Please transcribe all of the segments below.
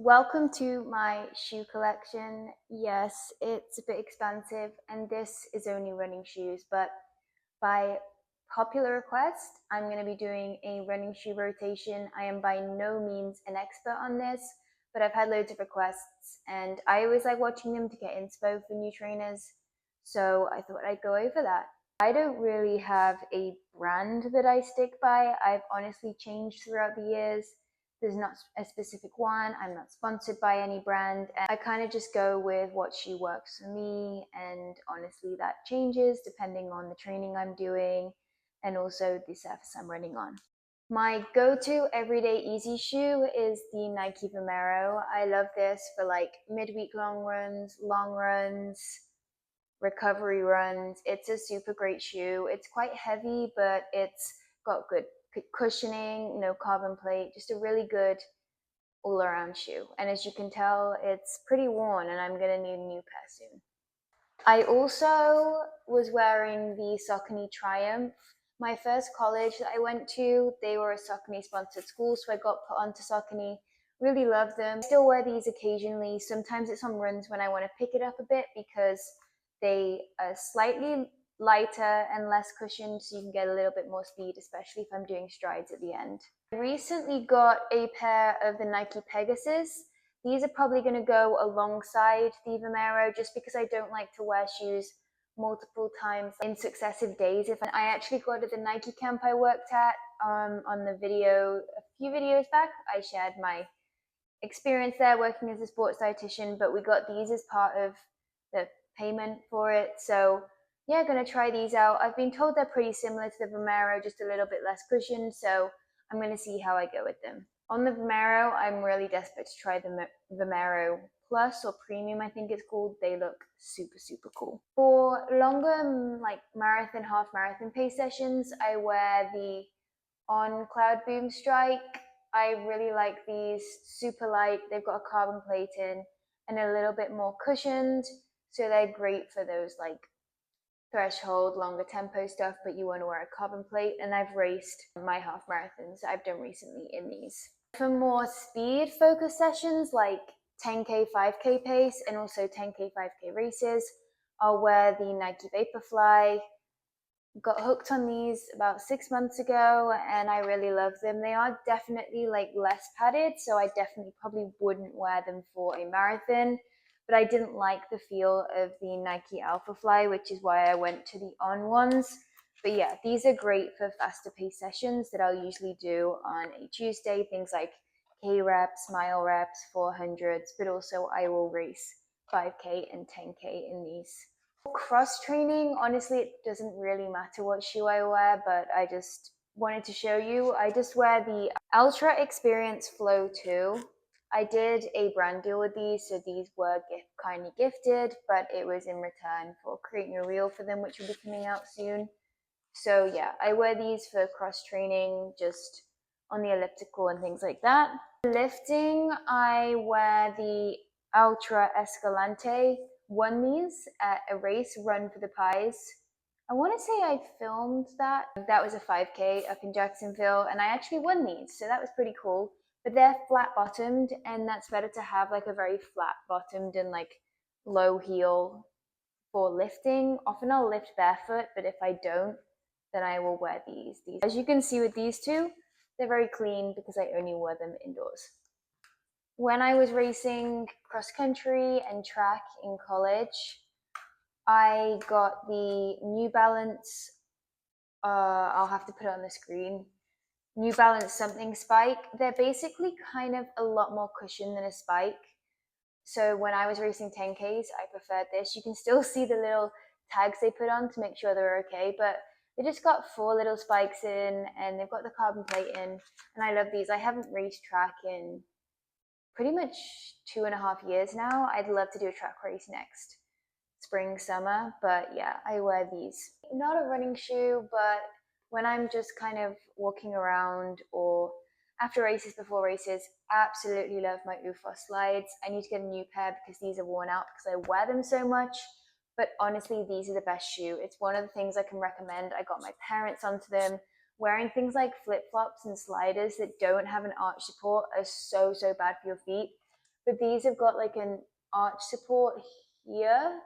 Welcome to my shoe collection. Yes, it's a bit expensive, and this is only running shoes, but by popular request, I'm going to be doing a running shoe rotation. I am by no means an expert on this, but I've had loads of requests, and I always like watching them to get inspo for new trainers, so I thought I'd go over that. I don't really have a brand that I stick by. I've honestly changed throughout the years. There's not a specific one. I'm not sponsored by any brand. And I kind of just go with what shoe works for me. And honestly, that changes depending on the training I'm doing and also the surface I'm running on. My go-to everyday easy shoe is the Nike Vomero. I love this for like midweek long runs, recovery runs. It's a super great shoe. It's quite heavy, but it's got good cushioning, no carbon plate, just a really good all around shoe. And as you can tell, it's pretty worn and I'm gonna need a new pair soon. I also was wearing the Saucony Triumph. My first college that I went to, they were a Saucony sponsored school, so I got put onto Saucony. Really love them. I still wear these occasionally. Sometimes it's on runs when I want to pick it up a bit because they are slightly lighter and less cushioned, so you can get a little bit more speed, especially if I'm doing strides at the end. I recently got a pair of the Nike Pegasus. These are probably going to go alongside the Vomero just because I don't like to wear shoes multiple times in successive days. If I actually got at the Nike camp I worked at on the video a few videos back, I shared my experience there working as a sports dietitian, but we got these as part of the payment for it. So yeah, gonna try these out. I've been told they're pretty similar to the Vomero, just a little bit less cushioned, so I'm gonna see how I go with them. On the Vomero, I'm really desperate to try the Vomero Plus or Premium, I think it's called. They look super, super cool. For longer, like marathon, half marathon pace sessions, I wear the On Cloud Boom Strike. I really like these, super light. They've got a carbon plate in and a little bit more cushioned, so they're great for those like threshold, longer tempo stuff, but you want to wear a carbon plate. And I've raced my half marathons I've done recently in these. For more speed focused sessions like 10K, 5K pace, and also 10K, 5K races, I'll wear the Nike Vaporfly. Got hooked on these about 6 months ago and I really love them. They are definitely like less padded, so I definitely probably wouldn't wear them for a marathon, but I didn't like the feel of the Nike Alphafly, which is why I went to the On ones. But yeah, these are great for faster pace sessions that I'll usually do on a Tuesday, things like K reps, mile reps, 400s, but also I will race 5K and 10K in these. Cross training, honestly, it doesn't really matter what shoe I wear, but I just wanted to show you. I just wear the Ultra Experience Flow 2. I did a brand deal with these, so these were kindly gifted, but it was in return for creating a reel for them, which will be coming out soon. So yeah, I wear these for cross training, just on the elliptical and things like that. Lifting, I wear the Ultra Escalante. Won these at a race, Run for the Pies. I want to say I filmed that. That was a 5K up in Jacksonville, and I actually won these, so that was pretty cool. But they're flat bottomed, and that's better to have like a very flat bottomed and like low heel for lifting. Often I'll lift barefoot, but if I don't, then I will wear these. As you can see with these two, they're very clean because I only wear them indoors. When I was racing cross country and track in college, I got the New Balance, I'll have to put it on the screen, New Balance something spike. They're basically kind of a lot more cushion than a spike. So when I was racing 10Ks, I preferred this. You can still see the little tags they put on to make sure they're okay, but they just got 4 little spikes in and they've got the carbon plate in, and I love these. I haven't raced track in pretty much 2.5 years now. I'd love to do a track race next spring, summer, but yeah, I wear these. Not a running shoe, but when I'm just kind of walking around or after races, before races, absolutely love my OOFOS slides. I need to get a new pair because these are worn out because I wear them so much. But honestly, these are the best shoe. It's one of the things I can recommend. I got my parents onto them. Wearing things like flip-flops and sliders that don't have an arch support are so, so bad for your feet. but these have got like an arch support here,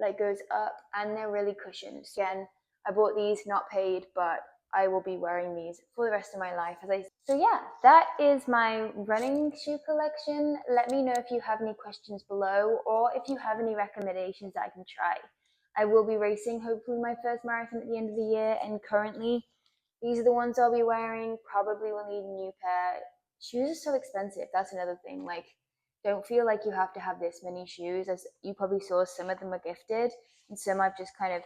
like goes up, and they're really cushioned. Again, I bought these not paid, but I will be wearing these for the rest of my life. So yeah, that is my running shoe collection. Let me know if you have any questions below, or if you have any recommendations that I can try. I will be racing hopefully my first marathon at the end of the year, and currently these are the ones I'll be wearing. Probably will need a new pair. Shoes are so expensive. That's another thing. Like, don't feel like you have to have this many shoes. As you probably saw, some of them are gifted, and some I've just kind of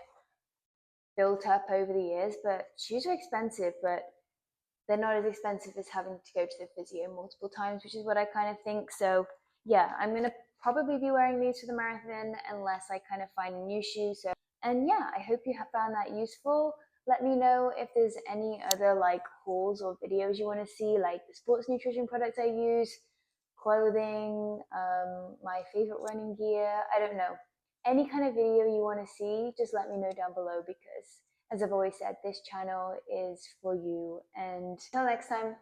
built up over the years. But shoes are expensive, but they're not as expensive as having to go to the physio multiple times, which is what I kind of think. So yeah, I'm gonna probably be wearing these for the marathon unless I kind of find a new shoe. So, and yeah, I hope you have found that useful. Let me know if there's any other like hauls or videos you want to see, like the sports nutrition products I use, clothing, my favorite running gear. I don't know. Any kind of video you want to see, just let me know down below, because as I've always said, this channel is for you. And until next time.